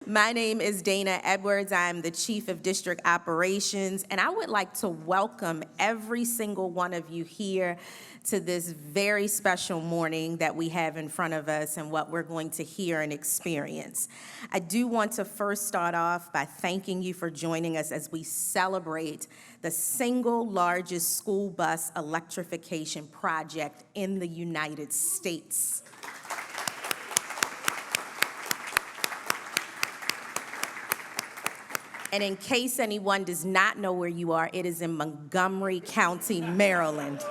My name is Dana Edwards. I'm the Chief of District Operations, and I would like to welcome every single one of you here to this very special morning that we have in front of us and what we're going to hear and experience. I do want to first start off by thanking you for joining us as we celebrate the single largest school bus electrification project in the United States. And in case anyone does not know where you are, it is in Montgomery County, Maryland.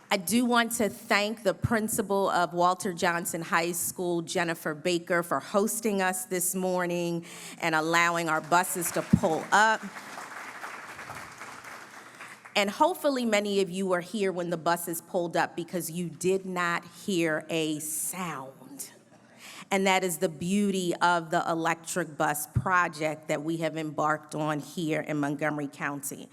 I do want to thank the principal of Walter Johnson High School, Jennifer Baker, for hosting us this morning and allowing our buses to pull up. And hopefully many of you were here when the buses pulled up because you did not hear a sound. And that is the beauty of the electric bus project that we have embarked on here in Montgomery County.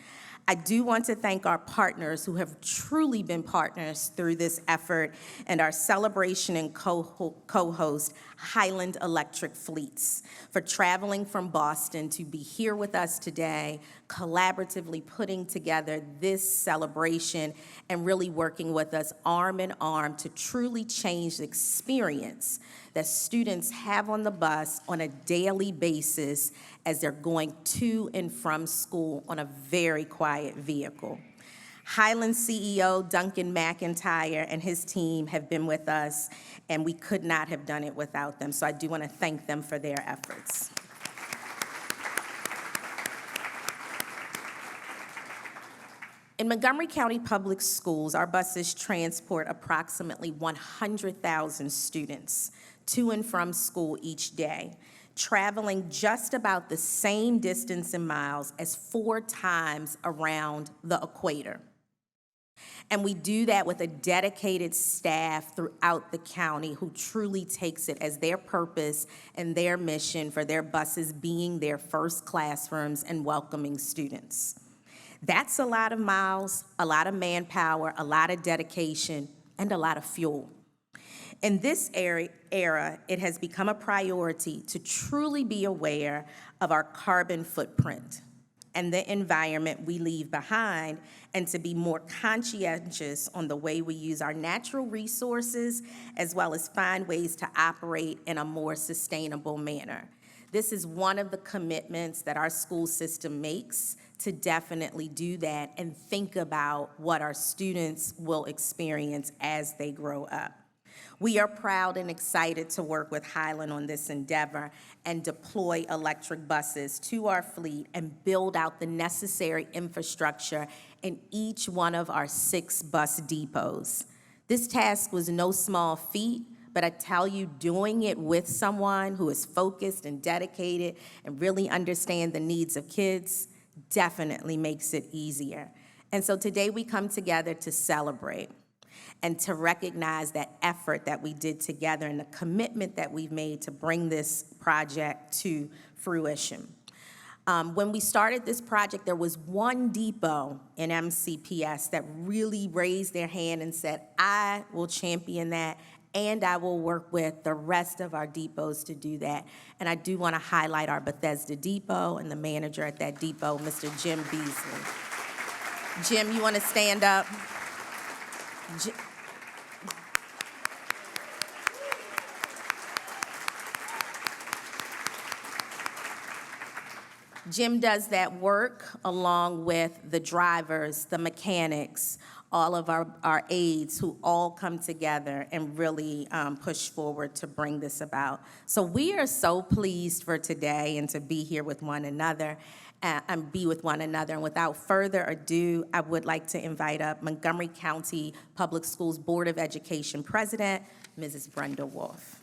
I do want to thank our partners who have truly been partners through this effort and our celebration and co-host, Highland Electric Fleets, for traveling from Boston to be here with us today, collaboratively putting together this celebration and really working with us arm in arm to truly change the experience that students have on the bus on a daily basis as they're going to and from school on a very quiet vehicle. Highland CEO Duncan McIntyre and his team have been with us, and we could not have done it without them, so I do want to thank them for their efforts. In Montgomery County Public Schools, our buses transport approximately 100,000 students to and from school each day, traveling just about the same distance in miles as 4 times around the equator. And we do that with a dedicated staff throughout the county who truly takes it as their purpose and their mission for their buses being their first classrooms and welcoming students. That's a lot of miles, a lot of manpower, a lot of dedication, and a lot of fuel. In this era, it has become a priority to truly be aware of our carbon footprint and the environment we leave behind, and to be more conscientious on the way we use our natural resources, as well as find ways to operate in a more sustainable manner. This is one of the commitments that our school system makes to definitely do that and think about what our students will experience as they grow up. We are proud and excited to work with Highland on this endeavor and deploy electric buses to our fleet and build out the necessary infrastructure in each one of our 6 bus depots. This task was no small feat, but I tell you, doing it with someone who is focused and dedicated and really understand the needs of kids definitely makes it easier. And so today we come together to celebrate and to recognize that effort that we did together and the commitment that we've made to bring this project to fruition. When we started this project, there was one depot in MCPS that really raised their hand and said, I will champion that, and I will work with the rest of our depots to do that. And I do want to highlight our Bethesda depot and the manager at that depot, Mr. Jim Beasley. Jim, you want to stand up? Jim does that work along with the drivers, the mechanics, all of our aides who all come together and really push forward to bring this about. So we are so pleased for today and to be here with one another and be with one another. And without further ado, I would like to invite up Montgomery County Public Schools Board of Education President, Mrs. Brenda Wolf.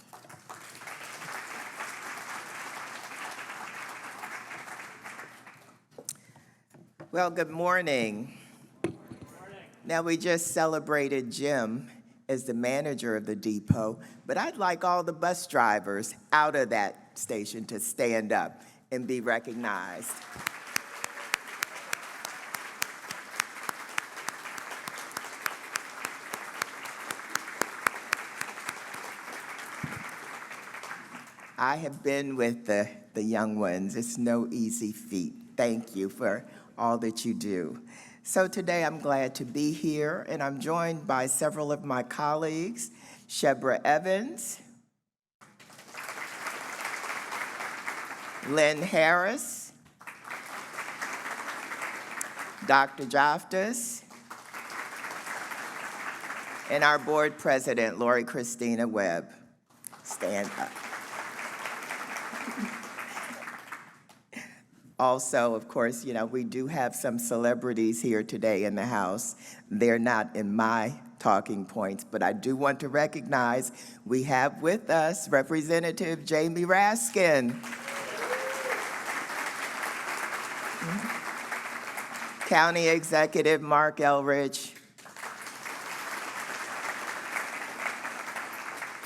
Well, good morning. Now, we just celebrated Jim as the manager of the depot, but I'd like all the bus drivers out of that station to stand up and be recognized. I have been with the young ones. It's no easy feat. Thank you for all that you do. So today I'm glad to be here, and I'm joined by several of my colleagues, Shebra Evans, Lynn Harris, Dr. Joftas, and our board president, Lori Christina Webb. Stand up. Also, of course, we do have some celebrities here today in the house. They're not in my talking points, but I do want to recognize we have with us Representative Jamie Raskin, County Executive Mark Elridge,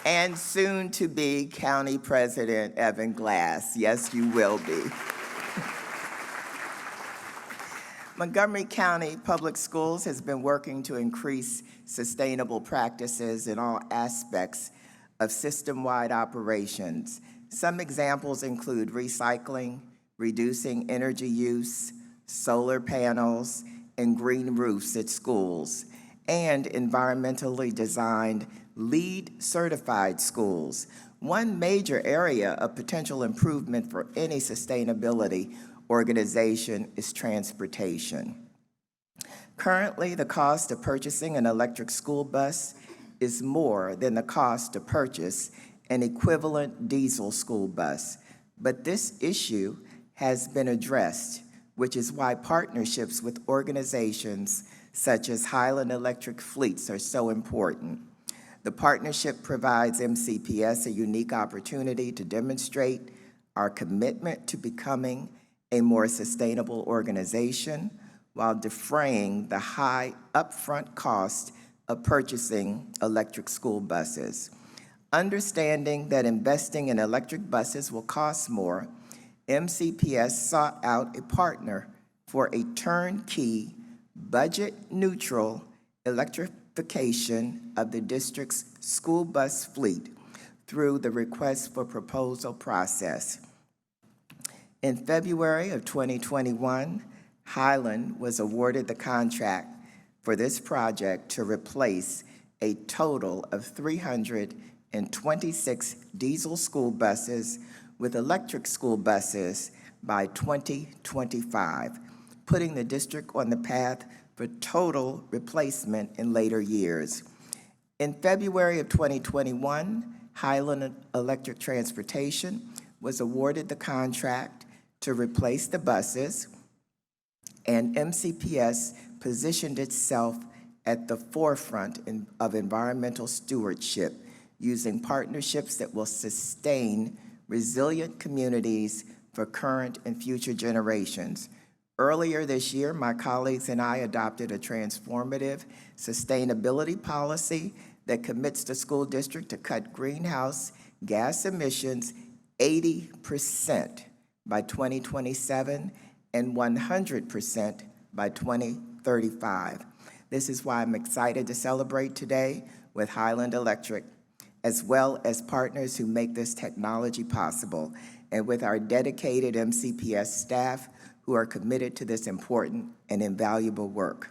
and soon-to-be County President Evan Glass. Yes, you will be. Montgomery County Public Schools has been working to increase sustainable practices in all aspects of system-wide operations. Some examples include recycling, reducing energy use, solar panels, and green roofs at schools, and environmentally designed LEED certified schools. One major area of potential improvement for any sustainability organization is transportation. Currently, the cost of purchasing an electric school bus is more than the cost to purchase an equivalent diesel school bus. But this issue has been addressed, which is why partnerships with organizations such as Highland Electric Fleets are so important. The partnership provides MCPS a unique opportunity to demonstrate our commitment to becoming a more sustainable organization while defraying the high upfront cost of purchasing electric school buses. Understanding that investing in electric buses will cost more, MCPS sought out a partner for a turnkey, budget-neutral electrification of the district's school bus fleet through the request for proposal process. In February of 2021, Highland was awarded the contract for this project to replace a total of 326 diesel school buses with electric school buses by 2025, putting the district on the path for total replacement in later years. In February of 2021, Highland Electric Transportation was awarded the contract to replace the buses, and MCPS positioned itself at the forefront of environmental stewardship, using partnerships that will sustain resilient communities for current and future generations. Earlier this year, my colleagues and I adopted a transformative sustainability policy that commits the school district to cut greenhouse gas emissions 80% by 2027 and 100% by 2035. This is why I'm excited to celebrate today with Highland Electric, as well as partners who make this technology possible, and with our dedicated MCPS staff who are committed to this important and invaluable work.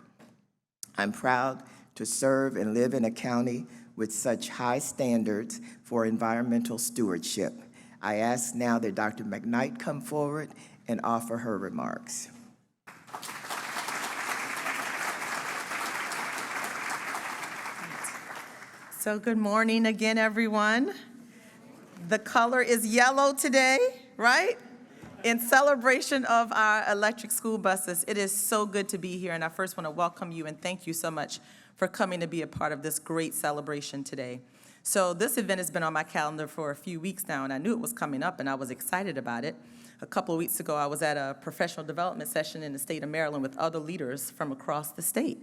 I'm proud to serve and live in a county with such high standards for environmental stewardship. I ask now that Dr. McKnight come forward and offer her remarks. So good morning again, everyone. The color is yellow today, right? In celebration of our electric school buses. It is so good to be here, and I first want to welcome you and thank you so much for coming to be a part of this great celebration today. So this event has been on my calendar for a few weeks now, and I knew it was coming up, and I was excited about it. A couple of weeks ago, I was at a professional development session in the state of Maryland with other leaders from across the state.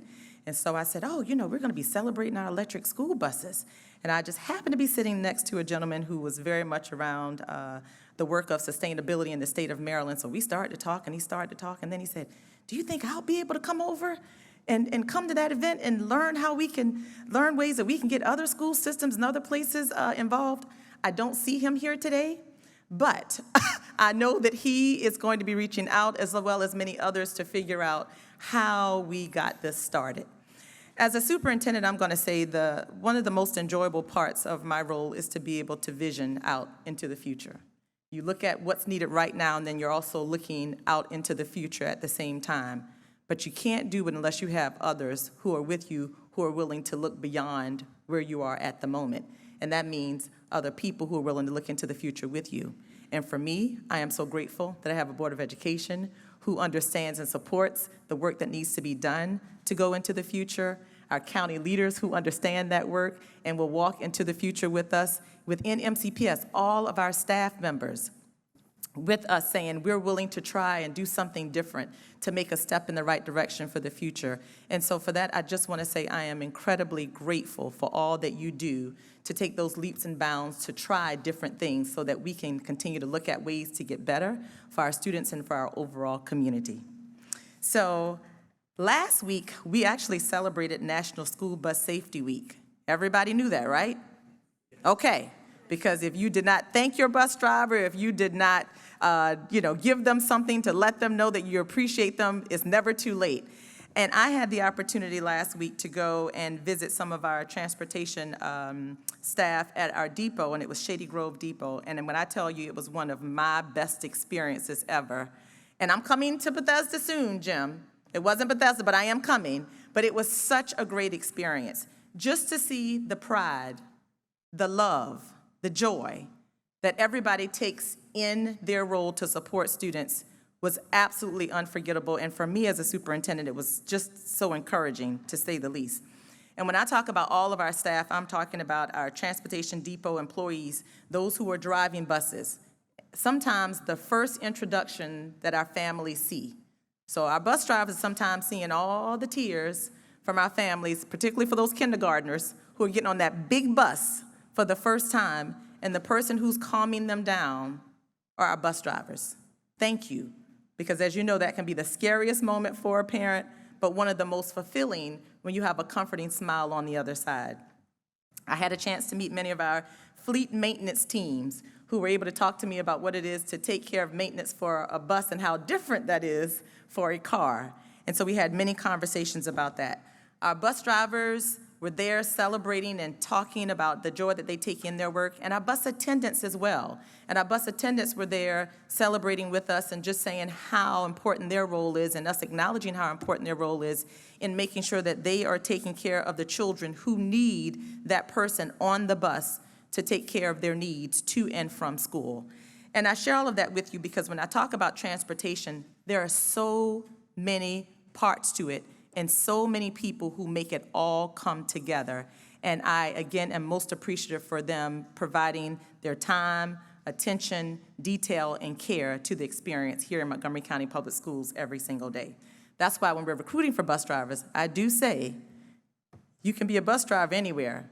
And so I said, we're going to be celebrating our electric school buses. And I just happened to be sitting next to a gentleman who was very much around the work of sustainability in the state of Maryland. So we started to talk, and he started to talk, and then he said, do you think I'll be able to come over and come to that event and learn how we can learn ways that we can get other school systems and other places involved? I don't see him here today, But I know that he is going to be reaching out, as well as many others, to figure out how we got this started. As a superintendent, I'm going to say one of the most enjoyable parts of my role is to be able to vision out into the future. You look at what's needed right now, and then you're also looking out into the future at the same time. But you can't do it unless you have others who are with you, who are willing to look beyond where you are at the moment. And that means other people who are willing to look into the future with you. And for me, I am so grateful that I have a Board of Education who understands and supports the work that needs to be done to go into the future, our county leaders who understand that work and will walk into the future with us, within MCPS, all of our staff members with us saying we're willing to try and do something different to make a step in the right direction for the future. And so for that, I just want to say I am incredibly grateful for all that you do to take those leaps and bounds to try different things so that we can continue to look at ways to get better for our students and for our overall community. So last week, we actually celebrated National School Bus Safety Week. Everybody knew that, right? Okay, because if you did not thank your bus driver, if you did not give them something to let them know that you appreciate them, it's never too late. And I had the opportunity last week to go and visit some of our transportation staff at our depot, and it was Shady Grove Depot. And when I tell you, it was one of my best experiences ever. And I'm coming to Bethesda soon, Jim. It wasn't Bethesda, but I am coming. But it was such a great experience. Just to see the pride, the love, the joy that everybody takes in their role to support students was absolutely unforgettable. And for me as a superintendent, it was just so encouraging, to say the least. And when I talk about all of our staff, I'm talking about our transportation depot employees, those who are driving buses. Sometimes the first introduction that our families see. So our bus drivers are sometimes seeing all the tears from our families, particularly for those kindergartners who are getting on that big bus for the first time, and the person who's calming them down are our bus drivers. Thank you, because as you know, that can be the scariest moment for a parent, but one of the most fulfilling when you have a comforting smile on the other side. I had a chance to meet many of our fleet maintenance teams who were able to talk to me about what it is to take care of maintenance for a bus and how different that is for a car. And so we had many conversations about that. Our bus drivers were there celebrating and talking about the joy that they take in their work, and our bus attendants as well. And our bus attendants were there celebrating with us and just saying how important their role is, and us acknowledging how important their role is in making sure that they are taking care of the children who need that person on the bus to take care of their needs to and from school. And I share all of that with you because when I talk about transportation, there are so many parts to it and so many people who make it all come together. And I, again, am most appreciative for them providing their time, attention, detail, and care to the experience here in Montgomery County Public Schools every single day. That's why when we're recruiting for bus drivers, I do say, you can be a bus driver anywhere,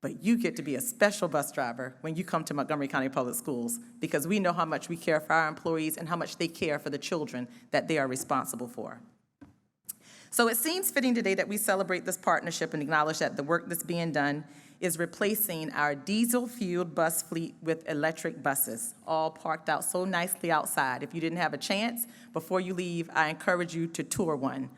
but you get to be a special bus driver when you come to Montgomery County Public Schools, because we know how much we care for our employees and how much they care for the children that they are responsible for. So it seems fitting today that we celebrate this partnership and acknowledge that the work that's being done is replacing our diesel-fueled bus fleet with electric buses, all parked out so nicely outside. If you didn't have a chance, before you leave, I encourage you to tour one.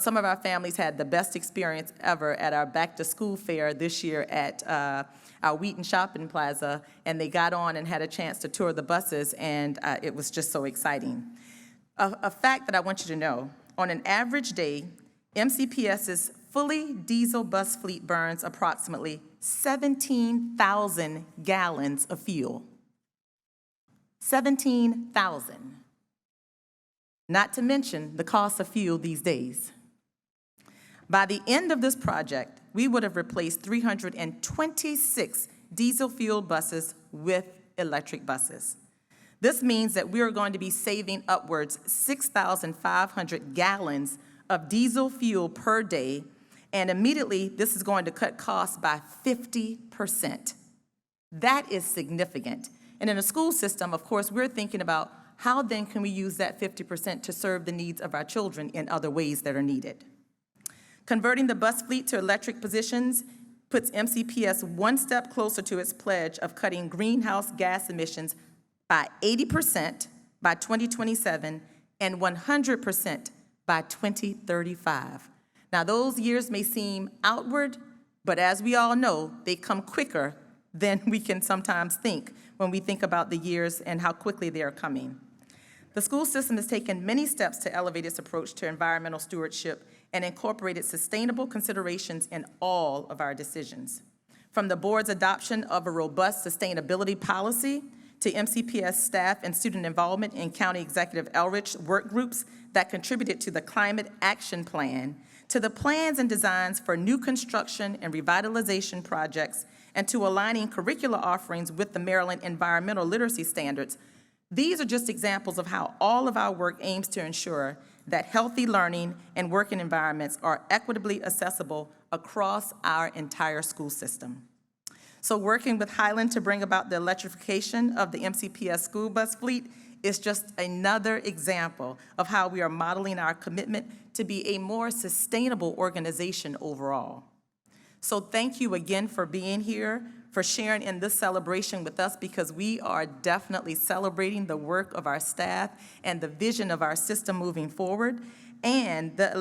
Some of our families had the best experience ever at our back-to-school fair this year at our Wheaton Shopping Plaza, and they got on and had a chance to tour the buses, and it was just so exciting. A fact that I want you to know, on an average day, MCPS's fully diesel bus fleet burns approximately 17,000 gallons of fuel. 17,000. Not to mention the cost of fuel these days. By the end of this project, we would have replaced 326 diesel-fueled buses with electric buses. This means that we are going to be saving upwards 6,500 gallons of diesel fuel per day, and immediately this is going to cut costs by 50%. That is significant. And in a school system, of course, we're thinking about how then can we use that 50% to serve the needs of our children in other ways that are needed. Converting the bus fleet to electric positions puts MCPS one step closer to its pledge of cutting greenhouse gas emissions by 80% by 2027 and 100% by 2035. Now, those years may seem outward, but as we all know, they come quicker than we can sometimes think when we think about the years and how quickly they are coming. The school system has taken many steps to elevate its approach to environmental stewardship and incorporated sustainable considerations in all of our decisions. From the board's adoption of a robust sustainability policy to MCPS staff and student involvement in County Executive Elrich work groups that contributed to the Climate Action Plan, to the plans and designs for new construction and revitalization projects, and to aligning curricular offerings with the Maryland Environmental Literacy Standards, these are just examples of how all of our work aims to ensure that healthy learning and working environments are equitably accessible across our entire school system. So working with Highland to bring about the electrification of the MCPS school bus fleet is just another example of how we are modeling our commitment to be a more sustainable organization overall. So thank you again for being here, for sharing in this celebration with us, because we are definitely celebrating the work of our staff and the vision of our system moving forward, and the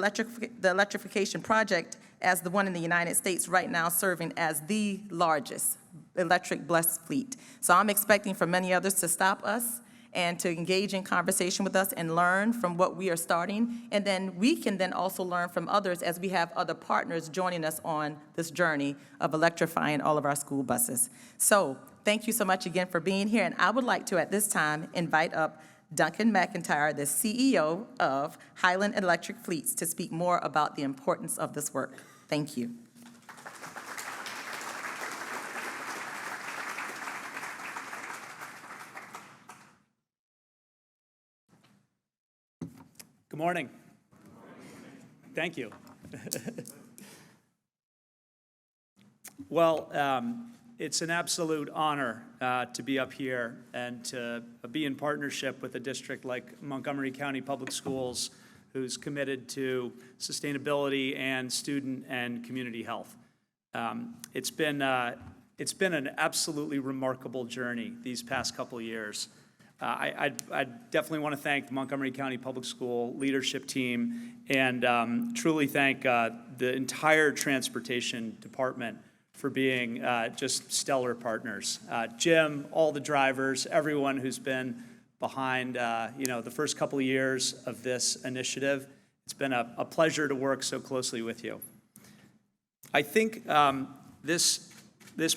electrification project as the one in the United States right now serving as the largest electric bus fleet. So I'm expecting for many others to stop us and to engage in conversation with us and learn from what we are starting. And then we can then also learn from others as we have other partners joining us on this journey of electrifying all of our school buses. So thank you so much again for being here. And I would like to, at this time, invite up Duncan McIntyre, the CEO of Highland Electric Fleets, to speak more about the importance of this work. Thank you. Good morning. Thank you. Well, it's an absolute honor to be up here and to be in partnership with a district like Montgomery County Public Schools, who's committed to sustainability and student and community health. It's been an absolutely remarkable journey these past couple of years. I definitely want to thank the Montgomery County Public School leadership team and truly thank the entire transportation department for being just stellar partners. Jim, all the drivers, everyone who's been behind the first couple of years of this initiative. It's been a pleasure to work so closely with you. I think this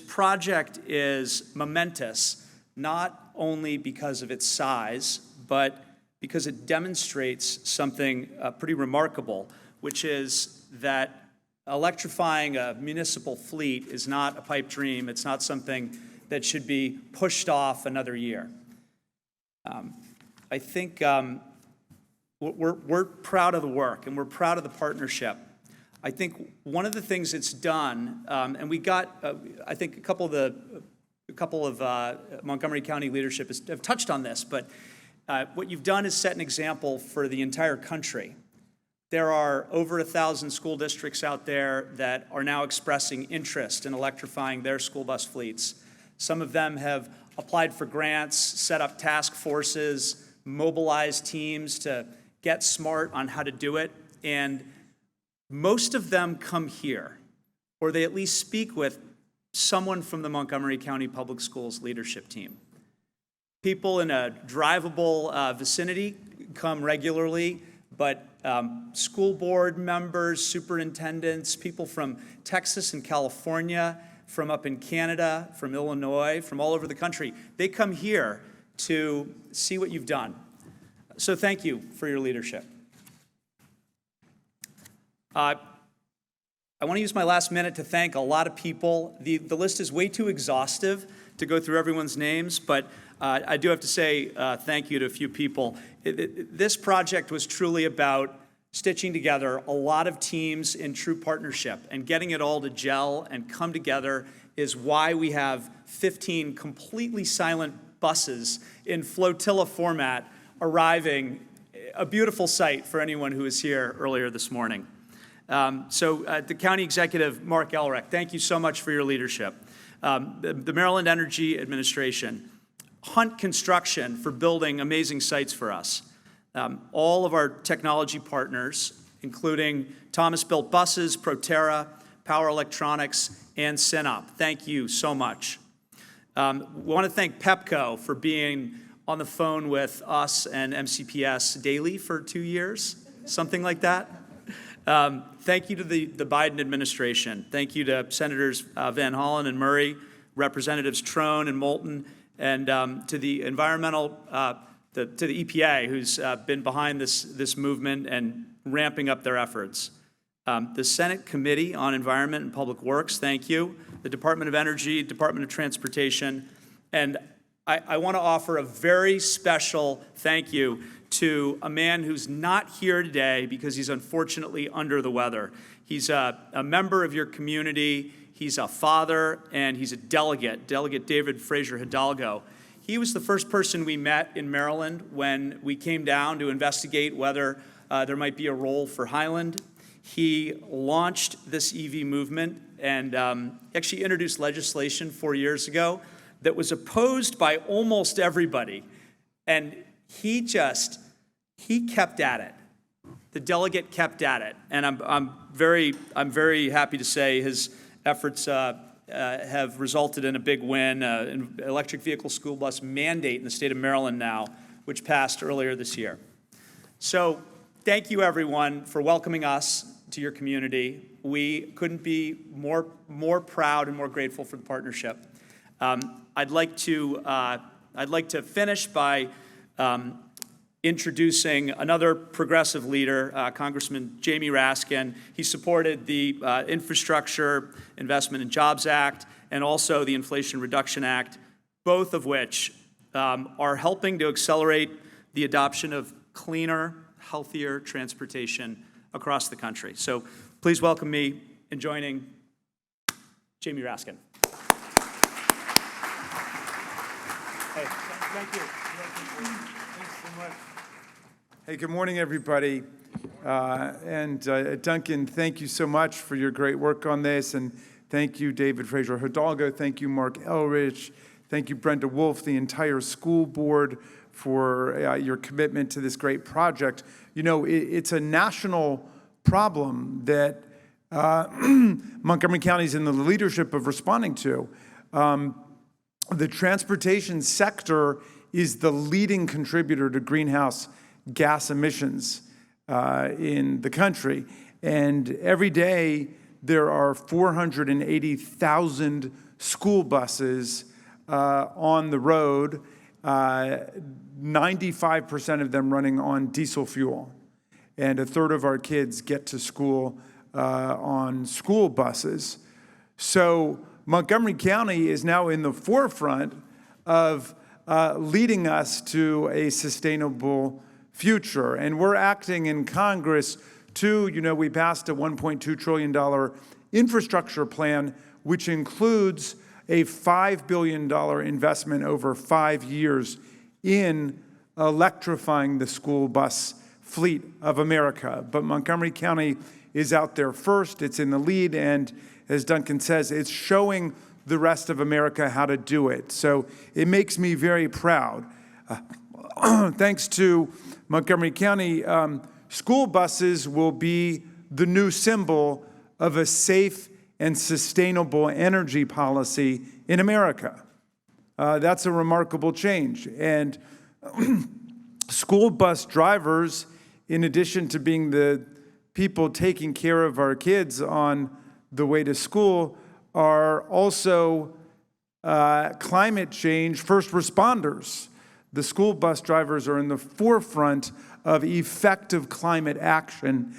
project is momentous, not only because of its size, but because it demonstrates something pretty remarkable, which is that electrifying a municipal fleet is not a pipe dream. It's not something that should be pushed off another year. I think we're proud of the work and we're proud of the partnership. I think one of the things it's done, and we got, I think a couple of Montgomery County leadership have touched on this, but what you've done is set an example for the entire country. There are over 1,000 school districts out there that are now expressing interest in electrifying their school bus fleets. Some of them have applied for grants, set up task forces, mobilized teams to get smart on how to do it, and most of them come here, or they at least speak with someone from the Montgomery County Public Schools leadership team. People in a drivable vicinity come regularly, but school board members, superintendents, people from Texas and California, from up in Canada, from Illinois, from all over the country, they come here to see what you've done. So thank you for your leadership. I want to use my last minute to thank a lot of people. The list is way too exhaustive to go through everyone's names, but I do have to say thank you to a few people. This project was truly about stitching together a lot of teams in true partnership, and getting it all to gel and come together is why we have 15 completely silent buses in flotilla format arriving, a beautiful sight for anyone who was here earlier this morning. The County Executive, Mark Elrick, thank you so much for your leadership. The Maryland Energy Administration, Hunt Construction for building amazing sites for us. All of our technology partners, including Thomas Built Buses, Proterra, Power Electronics, and Synop. Thank you so much. We want to thank Pepco for being on the phone with us and MCPS daily for 2 years, something like that. Thank you to the Biden administration. Thank you to Senators Van Hollen and Murray, Representatives Trone and Moulton, and to the to the EPA, who's been behind this movement and ramping up their efforts. The Senate Committee on Environment and Public Works, thank you. The Department of Energy, Department of Transportation, and I want to offer a very special thank you to a man who's not here today because he's unfortunately under the weather. He's a member of your community, he's a father, and he's a delegate, Delegate David Fraser Hidalgo. He was the first person we met in Maryland when we came down to investigate whether there might be a role for Highland. He launched this EV movement and actually introduced legislation 4 years ago that was opposed by almost everybody. And he kept at it. The delegate kept at it. And I'm very happy to say his efforts have resulted in a big win, an electric vehicle school bus mandate in the state of Maryland now, which passed earlier this year. So thank you, everyone, for welcoming us to your community. We couldn't be more proud and more grateful for the partnership. I'd like to finish by introducing another progressive leader, Congressman Jamie Raskin. He supported the Infrastructure Investment and Jobs Act and also the Inflation Reduction Act, both of which are helping to accelerate the adoption of cleaner, healthier transportation across the country. So please welcome me in joining Jamie Raskin. Hey, thank you. Thanks so much. Hey, good morning, everybody. Duncan, thank you so much for your great work on this. And thank you, David Fraser Hidalgo. Thank you, Mark Elrich. Thank you, Brenda Wolf, the entire school board for your commitment to this great project. You know, it's a national problem that Montgomery County is in the leadership of responding to. The transportation sector is the leading contributor to greenhouse gas emissions in the country. And every day there are 480,000 school buses on the road, 95% of them running on diesel fuel. And a third of our kids get to school on school buses. So Montgomery County is now in the forefront of leading us to a sustainable future. And we're acting in Congress to, we passed a $1.2 trillion infrastructure plan, which includes a $5 billion investment over 5 years in electrifying the school bus fleet of America. But Montgomery County is out there first, it's in the lead, and as Duncan says, it's showing the rest of America how to do it. So it makes me very proud. Thanks to Montgomery County, school buses will be the new symbol of a safe and sustainable energy policy in America. That's a remarkable change. And school bus drivers, in addition to being the people taking care of our kids on the way to school, are also climate change first responders. The school bus drivers are in the forefront of effective climate action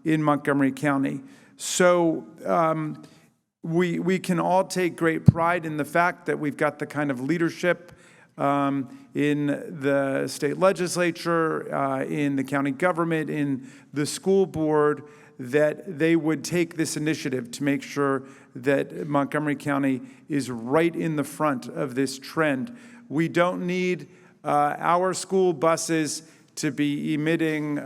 in Montgomery County. So we can all take great pride in the fact that we've got the kind of leadership in the state legislature, in the county government, in the school board, that they would take this initiative to make sure that Montgomery County is right in the front of this trend. We don't need our school buses to be emitting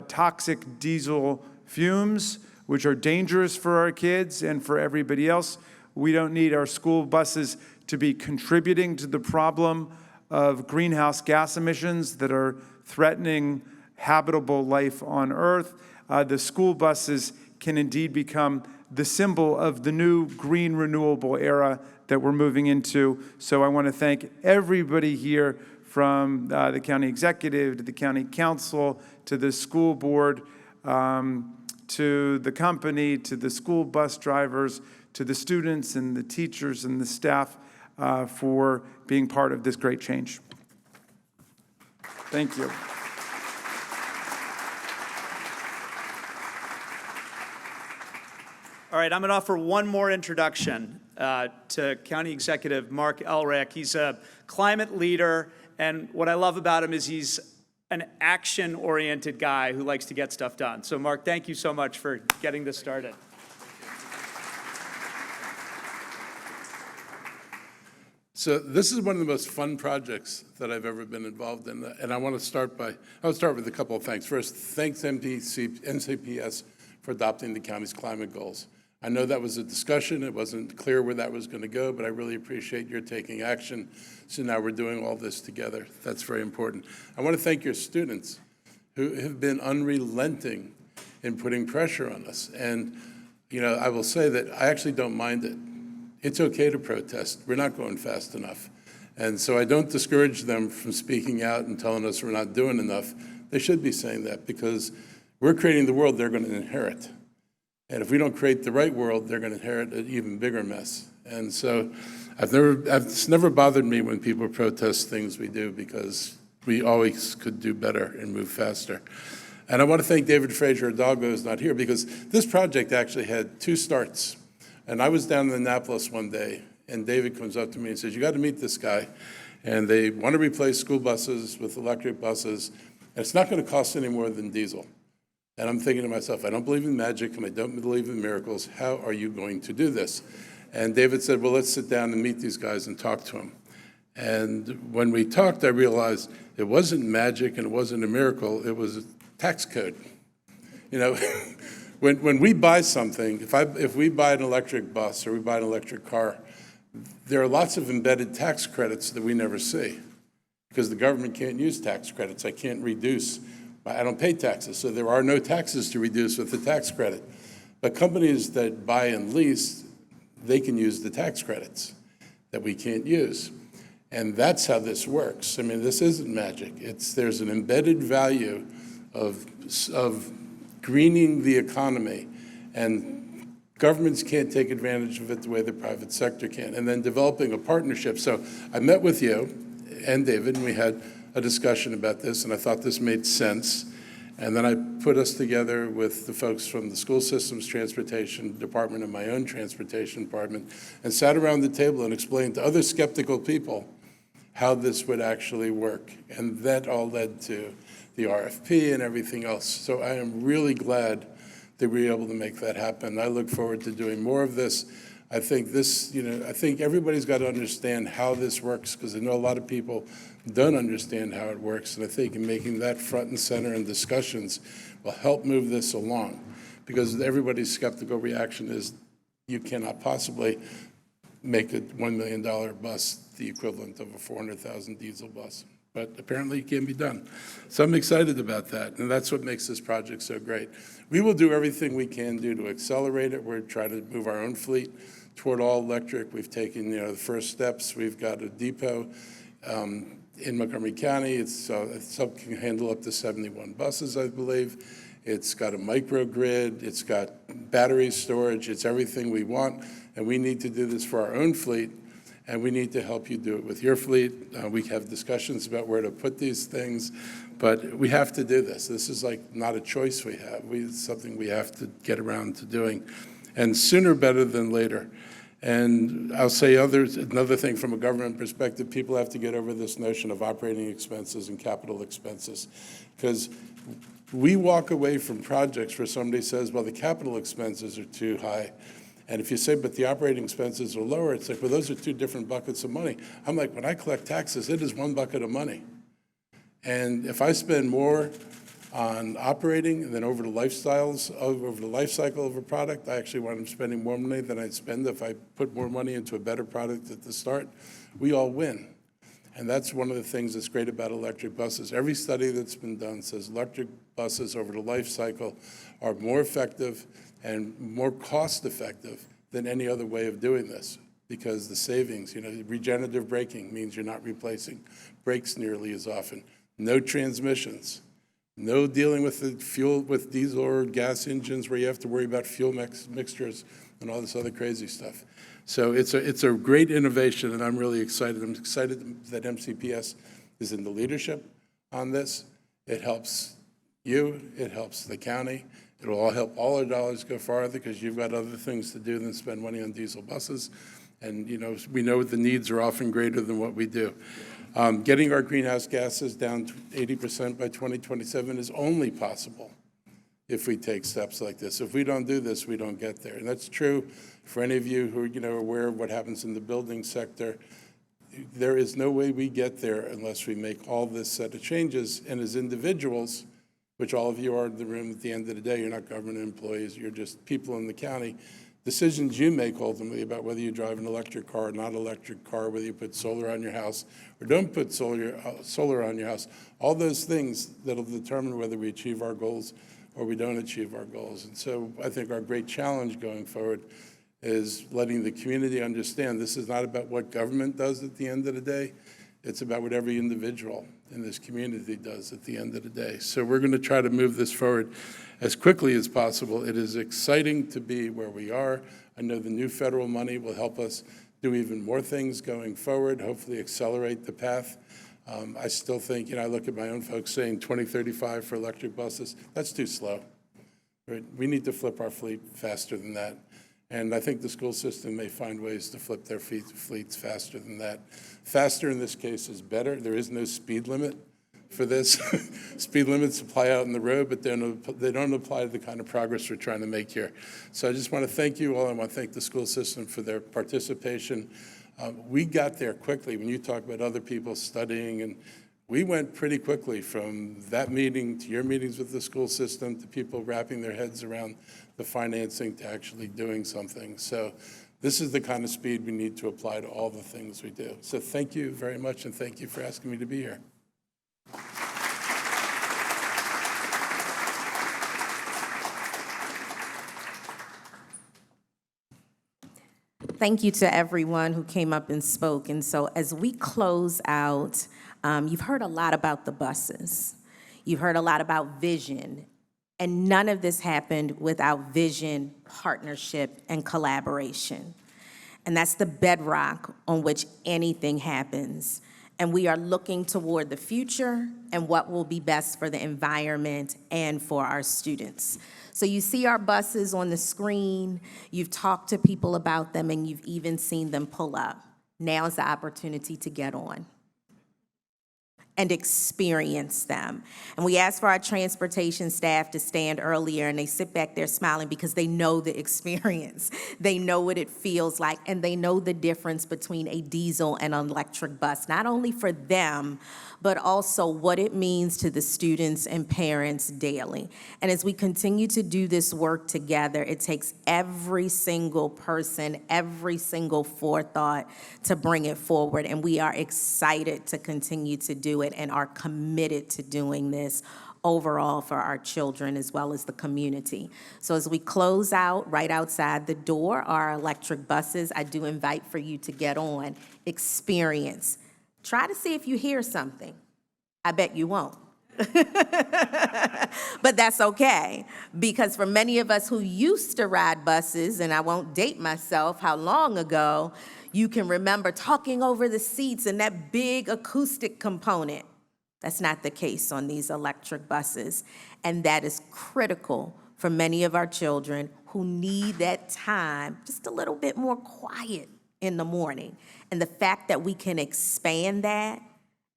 toxic diesel fumes, which are dangerous for our kids and for everybody else. We don't need our school buses to be contributing to the problem of greenhouse gas emissions that are threatening habitable life on Earth. The school buses can indeed become the symbol of the new green renewable era that we're moving into. So I want to thank everybody here, from the county executive to the county council to the school board, to the company, to the school bus drivers, to the students and the teachers and the staff for being part of this great change. Thank you. All right, I'm going to offer one more introduction to County Executive Mark Elrick. He's a climate leader, and what I love about him is he's an action-oriented guy who likes to get stuff done. So, Mark, thank you so much for getting this started. So this is one of the most fun projects that I've ever been involved in, and I'll start with a couple of thanks. First, thanks MCPS for adopting the county's climate goals. I know that was a discussion. It wasn't clear where that was going to go, but I really appreciate your taking action. So now we're doing all this together. That's very important. I want to thank your students who have been unrelenting in putting pressure on us. And, you know, I will say that I actually don't mind it. It's okay to protest. We're not going fast enough. And so I don't discourage them from speaking out and telling us we're not doing enough. They should be saying that, because we're creating the world they're going to inherit. And if we don't create the right world, they're going to inherit an even bigger mess. And so it's never bothered me when people protest things we do, because we always could do better and move faster. And I want to thank David Frazier Hidalgo, who's not here, because this project actually had two starts. And I was down in Annapolis one day, and David comes up to me and says, "You got to meet this guy. And they want to replace school buses with electric buses, and it's not going to cost any more than diesel." And I'm thinking to myself, I don't believe in magic and I don't believe in miracles. How are you going to do this? And David said, well, let's sit down and meet these guys and talk to them. And when we talked, I realized it wasn't magic and it wasn't a miracle. It was a tax code. You know, when we buy something, if we buy an electric bus or we buy an electric car, there are lots of embedded tax credits that we never see, because the government can't use tax credits. I can't reduce. I don't pay taxes, so there are no taxes to reduce with the tax credit. But companies that buy and lease, they can use the tax credits that we can't use. And that's how this works. I mean, this isn't magic. There's an embedded value of greening the economy, and governments can't take advantage of it the way the private sector can. And then developing a partnership. So I met with you and David, and we had a discussion about this, and I thought this made sense. And then I put us together with the folks from the school systems transportation department and my own transportation department, and sat around the table and explained to other skeptical people how this would actually work. And that all led to the RFP and everything else. So I am really glad that we were able to make that happen. I look forward to doing more of this. I think I think everybody's got to understand how this works, because I know a lot of people don't understand how it works. And I think in making that front and center in discussions will help move this along, because everybody's skeptical reaction is you cannot possibly make a $1 million bus the equivalent of a 400,000 diesel bus. But apparently it can be done. So I'm excited about that, and that's what makes this project so great. We will do everything we can do to accelerate it. We're trying to move our own fleet toward all electric. We've taken the first steps. We've got a depot in Montgomery County. It can handle up to 71 buses, I believe. It's got a microgrid. It's got battery storage. It's everything we want, and we need to do this for our own fleet. And we need to help you do it with your fleet. We have discussions about where to put these things, but we have to do this. This is like not a choice we have. It's something we have to get around to doing, and sooner better than later. And I'll say another thing from a government perspective, people have to get over this notion of operating expenses and capital expenses, because we walk away from projects where somebody says, well, the capital expenses are too high. And if you say, but the operating expenses are lower, it's like, well, those are two different buckets of money. I'm like, when I collect taxes, it is one bucket of money. And if I spend more on operating, and then over the life cycle of a product. I actually wind up spending more money than I'd spend if I put more money into a better product at the start. We all win. And that's one of the things that's great about electric buses. Every study that's been done says electric buses over the life cycle are more effective and more cost-effective than any other way of doing this, because the savings, regenerative braking means you're not replacing brakes nearly as often. No transmissions. No dealing with the fuel with diesel or gas engines where you have to worry about fuel mixtures and all this other crazy stuff. So it's a great innovation, and I'm really excited. I'm excited that MCPS is in the leadership on this. It helps you. It helps the county. It will all help all our dollars go farther because you've got other things to do than spend money on diesel buses. And, we know the needs are often greater than what we do. Getting our greenhouse gases down to 80% by 2027 is only possible if we take steps like this. If we don't do this, we don't get there. And that's true for any of you who are aware of what happens in the building sector. There is no way we get there unless we make all this set of changes. And as individuals, which all of you are in the room at the end of the day, you're not government employees, you're just people in the county, decisions you make ultimately about whether you drive an electric car or not electric car, whether you put solar on your house or don't put solar on your house, all those things that'll determine whether we achieve our goals or we don't achieve our goals. And so I think our great challenge going forward is letting the community understand this is not about what government does at the end of the day. It's about what every individual in this community does at the end of the day. So we're going to try to move this forward as quickly as possible. It is exciting to be where we are. I know the new federal money will help us do even more things going forward, hopefully accelerate the path. I still think, I look at my own folks saying 2035 for electric buses. That's too slow. Right? We need to flip our fleet faster than that. And I think the school system may find ways to flip their fleets faster than that. Faster in this case is better. There is no speed limit for this. Speed limits apply out on the road, but they don't apply to the kind of progress we're trying to make here. So I just want to thank you all. I want to thank the school system for their participation. We got there quickly. When you talk about other people studying, and we went pretty quickly from that meeting to your meetings with the school system to people wrapping their heads around the financing to actually doing something. So this is the kind of speed we need to apply to all the things we do. So thank you very much, and thank you for asking me to be here. Thank you to everyone who came up and spoke. And so as we close out, you've heard a lot about the buses. You've heard a lot about vision. And none of this happened without vision, partnership, and collaboration. And that's the bedrock on which anything happens. And we are looking toward the future and what will be best for the environment and for our students. So you see our buses on the screen, you've talked to people about them, and you've even seen them pull up. Now is the opportunity to get on and experience them. And we asked for our transportation staff to stand earlier, and they sit back there smiling because they know the experience. They know what it feels like, and they know the difference between a diesel and an electric bus, not only for them, but also what it means to the students and parents daily. And as we continue to do this work together, it takes every single person, every single forethought to bring it forward. And we are excited to continue to do it and are committed to doing this overall for our children as well as the community. So as we close out, right outside the door are our electric buses. I do invite for you to get on, experience. Try to see if you hear something. I bet you won't. But that's okay, because for many of us who used to ride buses, and I won't date myself how long ago, you can remember talking over the seats and that big acoustic component. That's not the case on these electric buses, and that is critical for many of our children who need that time, just a little bit more quiet in the morning. And the fact that we can expand that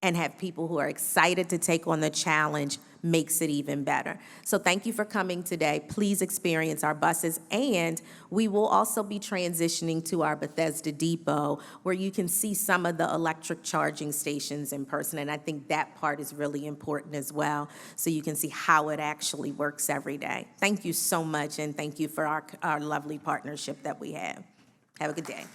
and have people who are excited to take on the challenge makes it even better. So thank you for coming today. Please experience our buses, and we will also be transitioning to our Bethesda Depot, where you can see some of the electric charging stations in person, and I think that part is really important as well, so you can see how it actually works every day. Thank you so much, and thank you for our lovely partnership that we have. Have a good day.